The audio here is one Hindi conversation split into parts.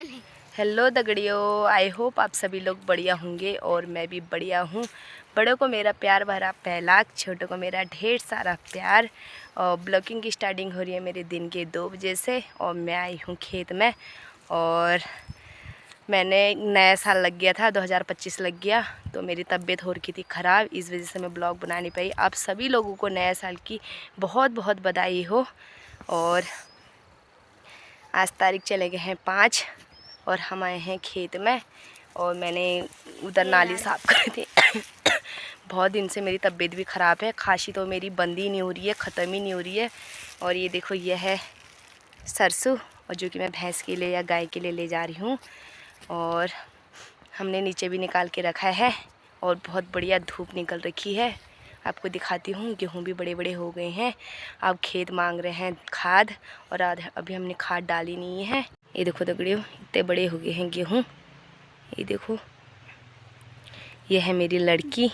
हेलो दगड़ियों, आई होप आप सभी लोग बढ़िया होंगे और मैं भी बढ़िया हूँ। बड़ों को मेरा प्यार भरा पहला, छोटों को मेरा ढेर सारा प्यार। और ब्लॉगिंग की स्टार्टिंग हो रही है मेरे दिन के 2 बजे से और मैं आई हूँ खेत में। और मैंने नया साल लग गया था, 2025 लग गया, तो मेरी तबीयत हो रही थी ख़राब, इस वजह से मैं ब्लॉग बना नहीं पाई। आप सभी लोगों को नया साल की बहुत बहुत बधाई हो। और आज तारीख चले गए हैं 5 और हम आए हैं खेत में। और मैंने उधर नाली साफ़ करी थी। बहुत दिन से मेरी तबीयत भी ख़राब है, खांसी तो मेरी बंद ही नहीं हो रही है, ख़त्म ही नहीं हो रही है। और ये देखो, ये है सरसों, और जो कि मैं भैंस के लिए या गाय के लिए ले जा रही हूँ। और हमने नीचे भी निकाल के रखा है और बहुत बढ़िया धूप निकल रखी है। आपको दिखाती हूँ, गेहूँ भी बड़े बड़े हो गए हैं। अब खेत मांग रहे हैं खाद, और अभी हमने खाद डाली नहीं है। ये देखो दगड़ियों, इतने बड़े हो गए हैं गेहूँ। ये देखो, ये है मेरी लड़की।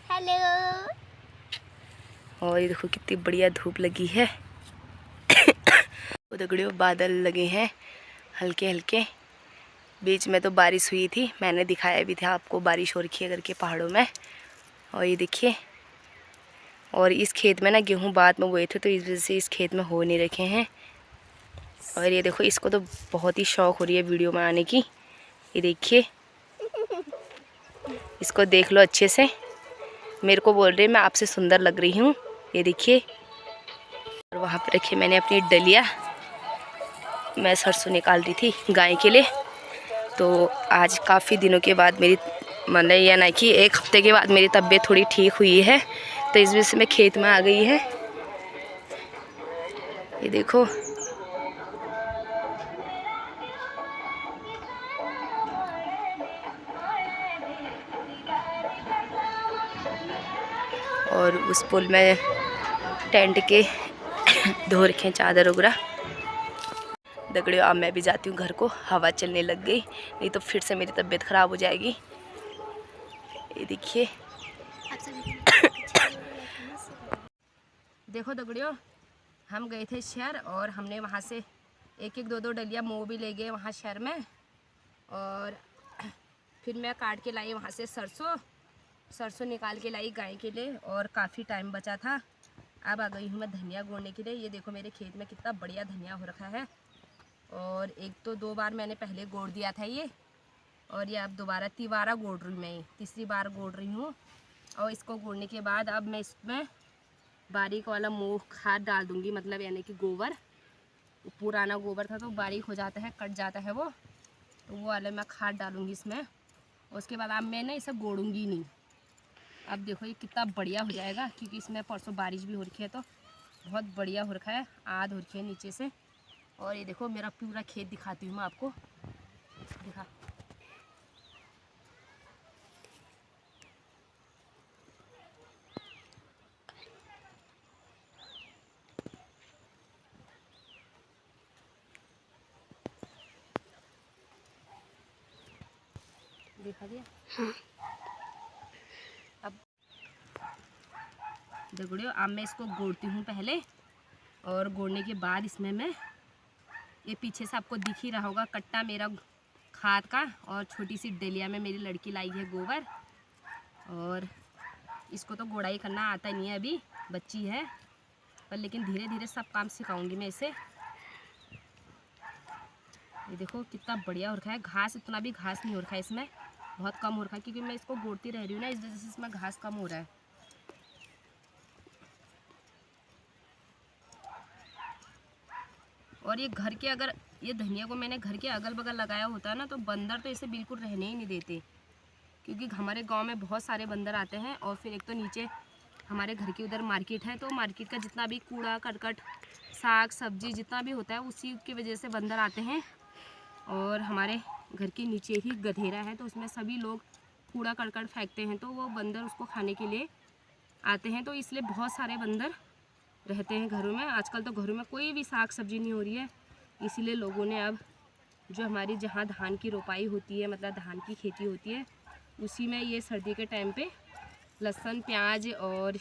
हेलो। और ये देखो कितनी बढ़िया धूप लगी है। तो दगड़ियों, बादल लगे हैं हल्के हल्के। बीच में तो बारिश हुई थी, मैंने दिखाया भी था आपको, बारिश हो रखी है करके पहाड़ों में। और ये देखिए, और इस खेत में ना गेहूँ बाद में बोए थे, तो इस वजह से इस खेत में हो नहीं रखे हैं। और ये देखो, इसको तो बहुत ही शौक़ हो रही है वीडियो बनाने की। ये देखिए, इसको देख लो अच्छे से। मेरे को बोल रही है मैं आपसे सुंदर लग रही हूँ। ये देखिए, और वहाँ पर रखी मैंने अपनी डलिया। मैं सरसों निकाल रही थी गाय के लिए। तो आज काफ़ी दिनों के बाद मेरी, मैंने या ना कि 1 हफ्ते के बाद मेरी तबीयत थोड़ी ठीक हुई है, तो इस वजह से मैं खेत में आ गई है। ये देखो, और उस पुल में टेंट के धो रखे हैं चादर वगैरह। दगड़ियों, अब मैं भी जाती हूँ घर को, हवा चलने लग गई, नहीं तो फिर से मेरी तबीयत ख़राब हो जाएगी। ये देखिए। देखो दगड़ियों, हम गए थे शहर और हमने वहाँ से 1-1 2-2 डलिया मूंग भी ले गए वहाँ शहर में। और फिर मैं काट के लाई वहाँ से सरसों निकाल के लाई गाय के लिए, और काफ़ी टाइम बचा था। अब आ गई हूँ मैं धनिया गोड़ने के लिए। ये देखो मेरे खेत में कितना बढ़िया धनिया हो रखा है। और 1 तो 2 बार मैंने पहले गोड़ दिया था ये, और ये अब दोबारा तिबारा गोड़ रही हूँ, मैं तीसरी बार गोड़ रही हूँ। और इसको गोड़ने के बाद अब मैं इसमें बारीक वाला मूंग खाद डाल दूँगी, मतलब यानी कि गोबर। पुराना गोबर था तो बारीक हो जाता है, कट जाता है वो, तो वो वाले मैं खाद डालूँगी इसमें। उसके बाद अब मैं ना इसे गोड़ूंगी नहीं। अब देखो ये कितना बढ़िया हो जाएगा, क्योंकि इसमें परसों बारिश भी हो रखी है, तो बहुत बढ़िया हो रखा है, आध हो रखी है नीचे से। और ये देखो मेरा पूरा खेत दिखाती हूँ मैं आपको, दिखा। दिखा दिया। अब दगड़ियों, अब मैं इसको गोड़ती हूँ पहले, और गोड़ने के बाद इसमें मैं, ये पीछे से आपको दिख ही रहा होगा कट्टा मेरा खाद का, और छोटी सी डलिया में मेरी लड़की लाई है गोबर। और इसको तो गोड़ाई करना आता नहीं है, अभी बच्ची है, पर लेकिन धीरे धीरे सब काम सिखाऊंगी मैं इसे। ये देखो कितना बढ़िया हो रखा है, घास इतना भी घास नहीं हो रखा है इसमें, बहुत कम हो रखा है, क्योंकि मैं इसको गोड़ती रह रही हूँ ना, इस वजह से इसमें घास कम हो रहा है। और ये घर के, अगर ये धनिया को मैंने घर के अगल बगल लगाया होता ना, तो बंदर तो इसे बिल्कुल रहने ही नहीं देते, क्योंकि हमारे गांव में बहुत सारे बंदर आते हैं। और फिर एक तो नीचे हमारे घर के उधर मार्केट है, तो मार्केट का जितना भी कूड़ा करकट, साग सब्जी जितना भी होता है, उसी की वजह से बंदर आते हैं। और हमारे घर के नीचे ही गधेरा है, तो उसमें सभी लोग कूड़ा करकट फेंकते हैं, तो वो बंदर उसको खाने के लिए आते हैं, तो इसलिए बहुत सारे बंदर रहते हैं घरों में। आजकल तो घरों में कोई भी साग सब्जी नहीं हो रही है, इसीलिए लोगों ने अब जो हमारी जहाँ धान की रोपाई होती है, मतलब धान की खेती होती है, उसी में ये सर्दी के टाइम पे लहसुन प्याज और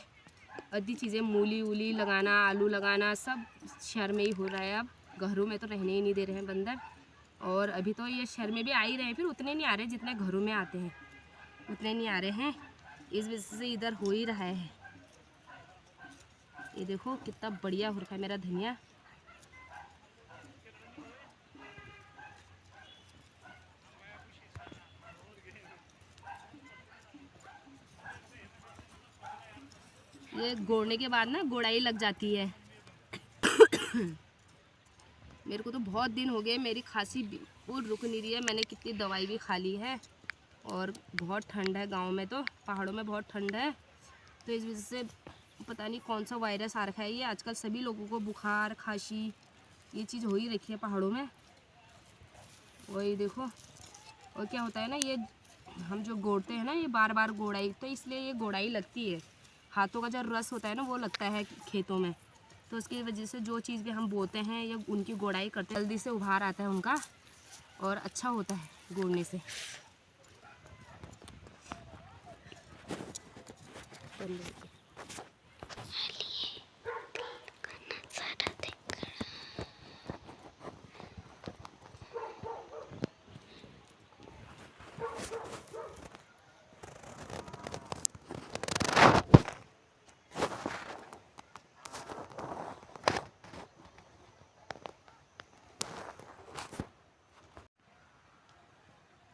आदि चीज़ें, मूली वूली लगाना, आलू लगाना, सब शहर में ही हो रहा है। अब घरों में तो रहने ही नहीं दे रहे हैं बंदर। और अभी तो ये शहर में भी आ ही रहे हैं, फिर उतने नहीं आ रहे जितने घरों में आते हैं, उतने नहीं आ रहे हैं, इस वजह से इधर हो ही रहा है। ये देखो कितना बढ़िया हो रखा है मेरा धनिया। ये गोड़ने के बाद ना गोड़ाई लग जाती है। मेरे को तो बहुत दिन हो गए, मेरी खांसी बिल्कुल रुक नहीं रही है, मैंने कितनी दवाई भी खा ली है। और बहुत ठंड है गांव में, तो पहाड़ों में बहुत ठंड है, तो इस वजह से पता नहीं कौन सा वायरस आ रखा है। ये आजकल सभी लोगों को बुखार खांसी ये चीज़ हो ही रखी है पहाड़ों में। वही देखो, और क्या होता है ना, ये हम जो गोड़ते हैं ना, ये बार बार गोड़ाई, तो इसलिए ये गोड़ाई लगती है। हाथों का जो रस होता है ना वो लगता है खेतों में, तो उसकी वजह से जो चीज़ भी हम बोते हैं या उनकी गोड़ाई करते हैं, जल्दी से उभार आता है उनका, और अच्छा होता है गोड़ने से।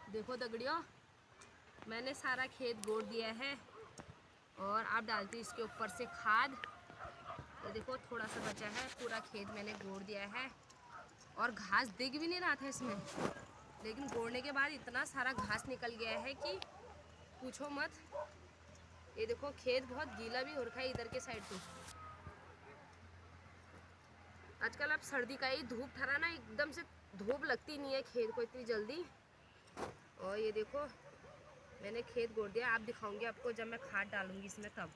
देखो दगड़ियों, मैंने सारा खेत गोड़ दिया है और अब डालती हूँ इसके ऊपर से खाद। ये देखो थोड़ा सा बचा है, पूरा खेत मैंने गोड़ दिया है और घास दिख भी नहीं रहा था इसमें, लेकिन गोड़ने के बाद इतना सारा घास निकल गया है कि पूछो मत। ये देखो खेत बहुत गीला भी हो रखा है इधर के साइड पे। आजकल अब सर्दी का ही धूप ठहरा ना, एकदम से धूप लगती नहीं है खेत को इतनी जल्दी। और ये देखो मैंने खेत गोड़ दिया, आप दिखाऊंगी आपको जब मैं खाद डालूंगी इसमें तब।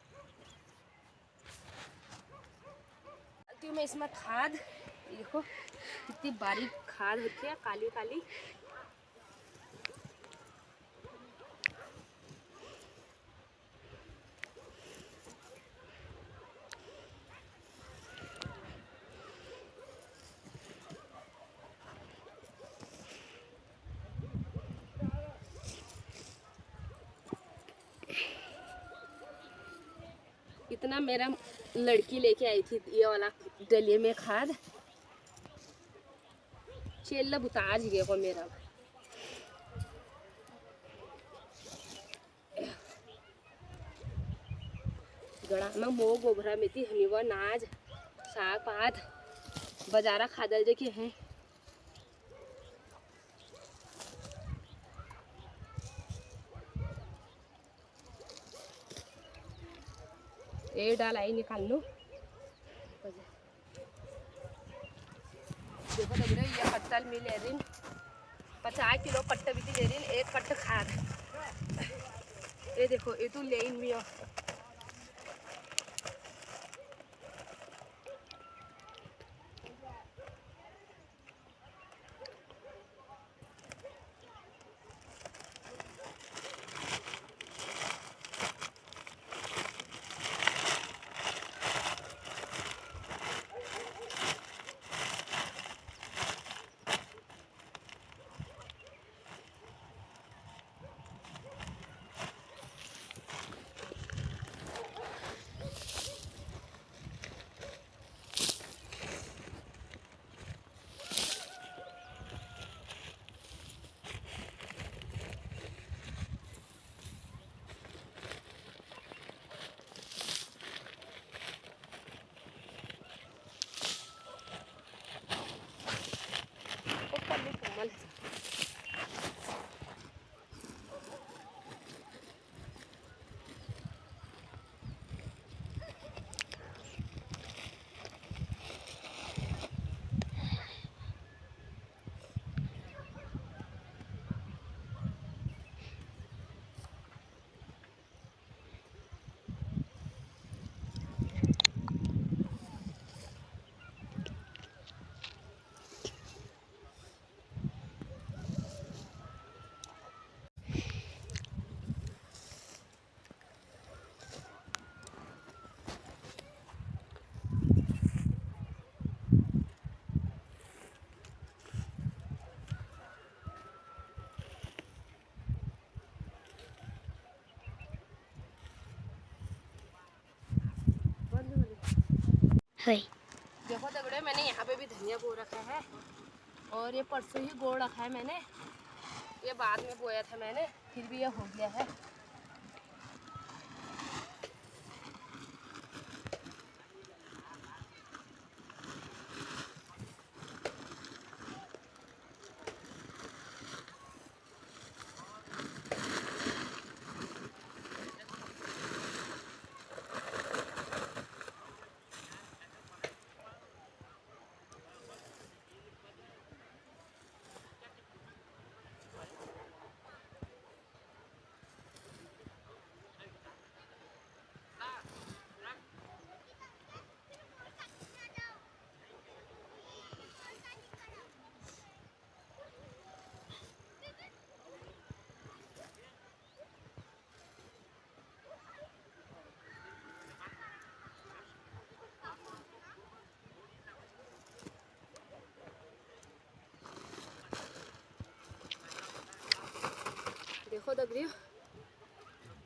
डालती हूँ मैं इसमें खाद। देखो कितनी बारीक खाद होती है, काली काली। इतना मेरा लड़की लेके आई थी ये वाला डलिए में खाद, चेल्ला बुताज गया को मेरा। गड़ा में मो गोभरा में थी हमी वो नाज साग पात बाजारा खादल जे के हैं। ये डाल आई निकाल लो। देखो तो ये कट्टल मिल ले रही 50 किलो कट्ट भी ले रही, एक कट्ट खाद। ये देखो ये तो ले मी देखो दगड़े, मैंने यहाँ पे भी धनिया बो रखा है और ये परसों ही गोड़ रखा है मैंने। ये बाद में बोया था मैंने, फिर भी ये हो गया है। देखो दगड़ियों,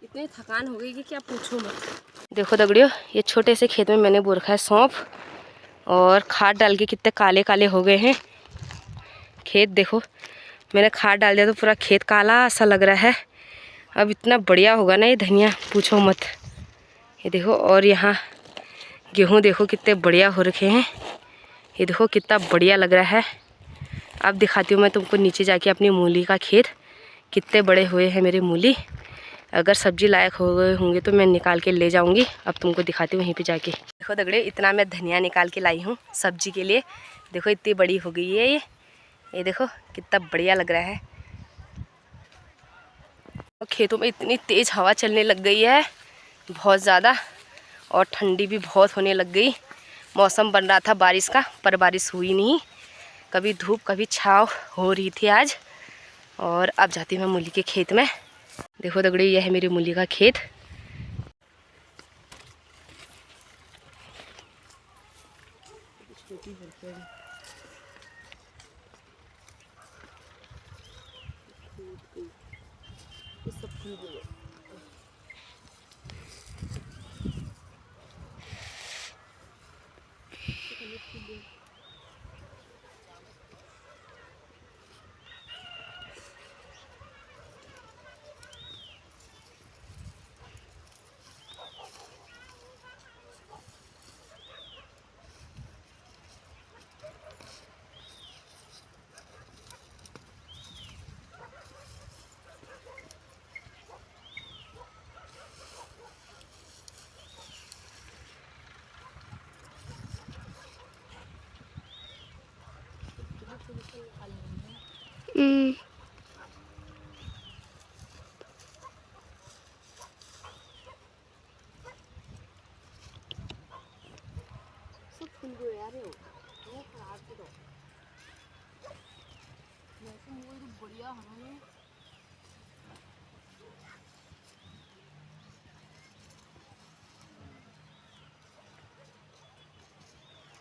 इतनी थकान हो गई कि क्या पूछो मत। देखो दगड़ियों, ये छोटे से खेत में मैंने बो रखा है सौंफ और खाद डाल के कितने काले काले हो गए हैं खेत। देखो, मैंने खाद डाल दिया तो पूरा खेत काला सा लग रहा है। अब इतना बढ़िया होगा ना ये धनिया, पूछो मत। ये देखो, और यहाँ गेहूँ देखो कितने बढ़िया हो रखे हैं। ये देखो कितना बढ़िया लग रहा है। अब दिखाती हूँ मैं तुमको नीचे जाके अपनी मूली का खेत, कितने बड़े हुए हैं मेरे मूली। अगर सब्जी लायक हो गए होंगे तो मैं निकाल के ले जाऊंगी। अब तुमको दिखाती हूँ वहीं पे जाके। देखो दगड़े, इतना मैं धनिया निकाल के लाई हूँ सब्जी के लिए। देखो इतनी बड़ी हो गई है ये देखो कितना बढ़िया लग रहा है। और खेतों में इतनी तेज़ हवा चलने लग गई है, बहुत ज़्यादा, और ठंडी भी बहुत होने लग गई। मौसम बन रहा था बारिश का, पर बारिश हुई नहीं। कभी धूप कभी छाँव हो रही थी आज। और अब जाती हूँ मैं मूली के खेत में। देखो दगड़े, यह है मेरी मूली का खेत। बढ़िया है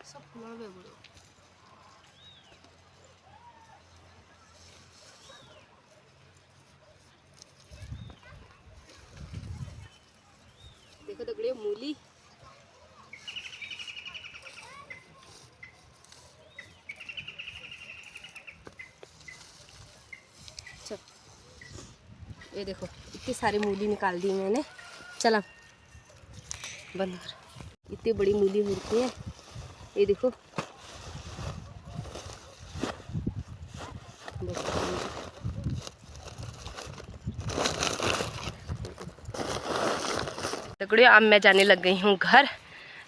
सब फूलों में बड़ो। देखो दगड़ियों, मूली चल, ये देखो इतनी सारी मूली निकाल दी मैंने। चला बंद कर। इतनी बड़ी मूली होती है, ये देखो। दगड़ियों, अब मैं जाने लग गई हूँ घर।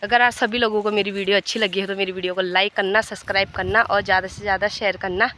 अगर आप सभी लोगों को मेरी वीडियो अच्छी लगी है तो मेरी वीडियो को लाइक करना, सब्सक्राइब करना और ज़्यादा से ज़्यादा शेयर करना।